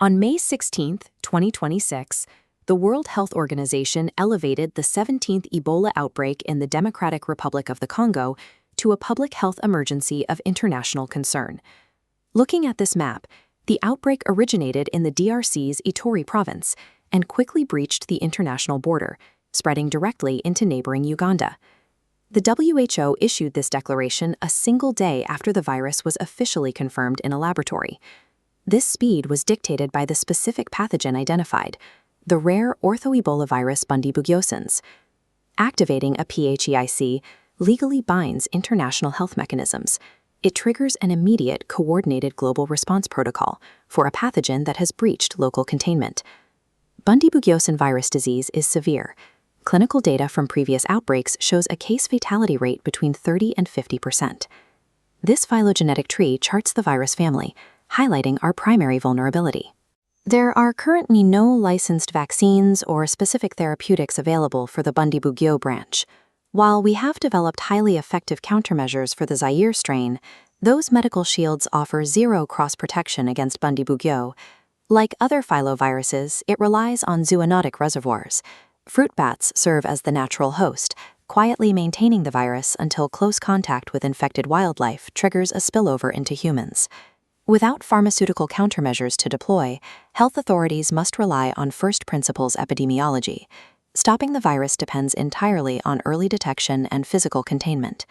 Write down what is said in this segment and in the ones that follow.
On May 16, 2026, the World Health Organization elevated the 17th Ebola outbreak in the Democratic Republic of the Congo to a public health emergency of international concern. Looking at this map, the outbreak originated in the DRC's Ituri province and quickly breached the international border, spreading directly into neighboring Uganda. The WHO issued this declaration a single day after the virus was officially confirmed in a laboratory. This speed was dictated by the specific pathogen identified, the rare ortho-Ebola virus Bundibugyo virus. Activating a PHEIC legally binds international health mechanisms. It triggers an immediate, coordinated global response protocol for a pathogen that has breached local containment. Bundibugyo virus disease is severe. Clinical data from previous outbreaks shows a case fatality rate between 30 and 50%. This phylogenetic tree charts the virus family, highlighting our primary vulnerability. There are currently no licensed vaccines or specific therapeutics available for the Bundibugyo branch. While we have developed highly effective countermeasures for the Zaire strain, those medical shields offer zero cross-protection against Bundibugyo. Like other filoviruses, it relies on zoonotic reservoirs. Fruit bats serve as the natural host, quietly maintaining the virus until close contact with infected wildlife triggers a spillover into humans. Without pharmaceutical countermeasures to deploy, health authorities must rely on first principles epidemiology. Stopping the virus depends entirely on early detection and physical containment.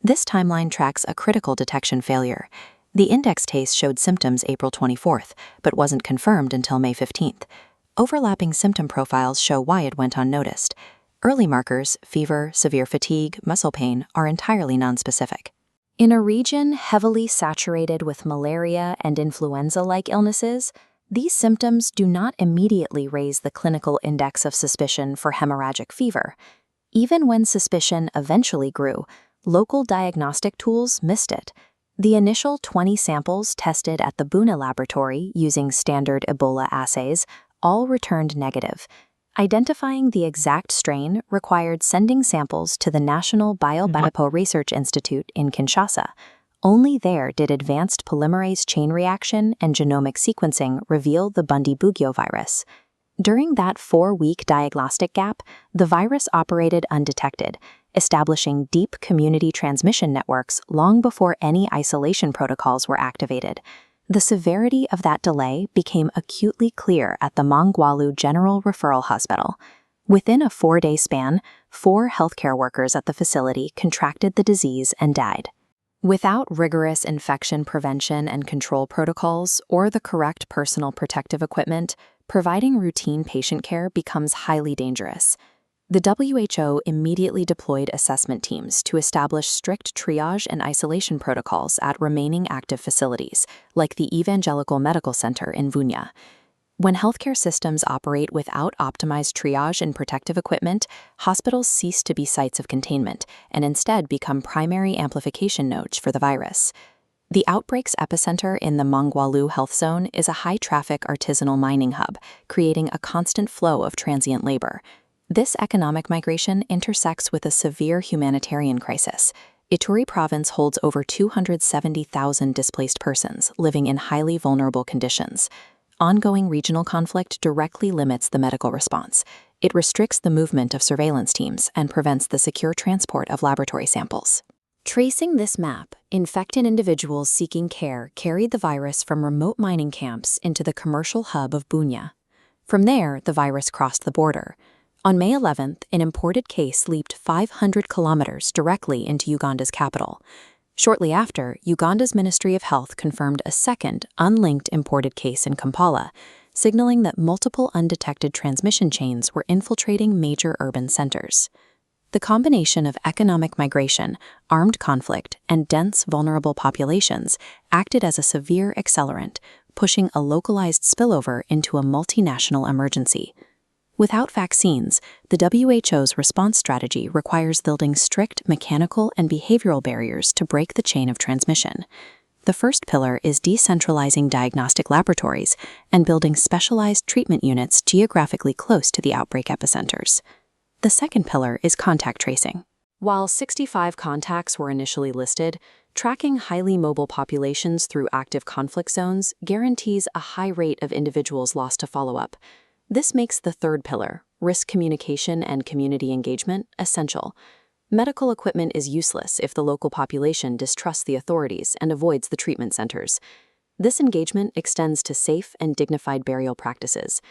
This timeline tracks a critical detection failure. The index case showed symptoms April 24th, but wasn't confirmed until May 15th. Overlapping symptom profiles show why it went unnoticed. Early markers, fever, severe fatigue, muscle pain, are entirely nonspecific. In a region heavily saturated with malaria and influenza-like illnesses, these symptoms do not immediately raise the clinical index of suspicion for hemorrhagic fever. Even when suspicion eventually grew, local diagnostic tools missed it. The initial 20 samples tested at the Buna laboratory using standard Ebola assays all returned negative. Identifying the exact strain required sending samples to the National Biomedical Research Institute in Kinshasa. Only there did advanced polymerase chain reaction and genomic sequencing reveal the Bundibugyo virus. During that 4-week diagnostic gap, the virus operated undetected, establishing deep community transmission networks long before any isolation protocols were activated. The severity of that delay became acutely clear at the Mongwalu General Referral Hospital. Within a 4-day span, 4 healthcare workers at the facility contracted the disease and died. Without rigorous infection prevention and control protocols or the correct personal protective equipment, providing routine patient care becomes highly dangerous. The WHO immediately deployed assessment teams to establish strict triage and isolation protocols at remaining active facilities, like the Evangelical Medical Center in Bunia. When healthcare systems operate without optimized triage and protective equipment, hospitals cease to be sites of containment and instead become primary amplification nodes for the virus. The outbreak's epicenter in the Mongwalu Health Zone is a high-traffic artisanal mining hub, creating a constant flow of transient labor. This economic migration intersects with a severe humanitarian crisis. Ituri province holds over 270,000 displaced persons living in highly vulnerable conditions. Ongoing regional conflict directly limits the medical response. It restricts the movement of surveillance teams and prevents the secure transport of laboratory samples. Tracing this map, infected individuals seeking care carried the virus from remote mining camps into the commercial hub of Bunia. From there, the virus crossed the border. On May 11th, an imported case leaped 500 kilometers directly into Uganda's capital. Shortly after, Uganda's Ministry of Health confirmed a second, unlinked imported case in Kampala, signaling that multiple undetected transmission chains were infiltrating major urban centers. The combination of economic migration, armed conflict, and dense, vulnerable populations acted as a severe accelerant, pushing a localized spillover into a multinational emergency. Without vaccines, the WHO's response strategy requires building strict mechanical and behavioral barriers to break the chain of transmission. The first pillar is decentralizing diagnostic laboratories and building specialized treatment units geographically close to the outbreak epicenters. The second pillar is contact tracing. While 65 contacts were initially listed, Tracking highly mobile populations through active conflict zones guarantees a high rate of individuals lost to follow-up. This makes the third pillar, risk communication and community engagement, essential. Medical equipment is useless if the local population distrusts the authorities and avoids the treatment centers. This engagement extends to safe and dignified burial practices.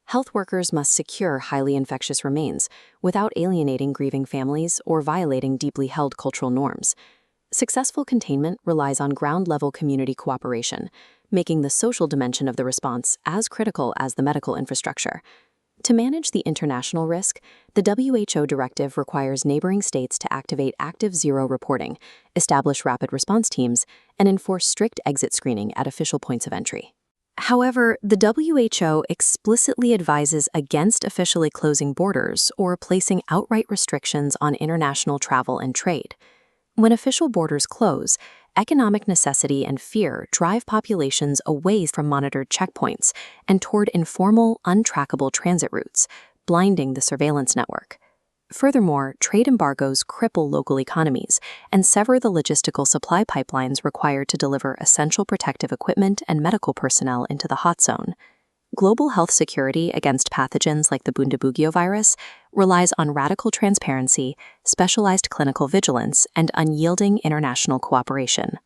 Health workers must secure highly infectious remains without alienating grieving families or violating deeply held cultural norms. Successful containment relies on ground-level community cooperation, making the social dimension of the response as critical as the medical infrastructure. To manage the international risk, the WHO directive requires neighboring states to activate active zero reporting, establish rapid response teams, and enforce strict exit screening at official points of entry. However, the WHO explicitly advises against officially closing borders or placing outright restrictions on international travel and trade. When official borders close, economic necessity and fear drive populations away from monitored checkpoints and toward informal, untrackable transit routes, blinding the surveillance network. Furthermore, trade embargoes cripple local economies and sever the logistical supply pipelines required to deliver essential protective equipment and medical personnel into the hot zone. Global health security against pathogens like the Bundibugyo virus relies on radical transparency, specialized clinical vigilance, and unyielding international cooperation.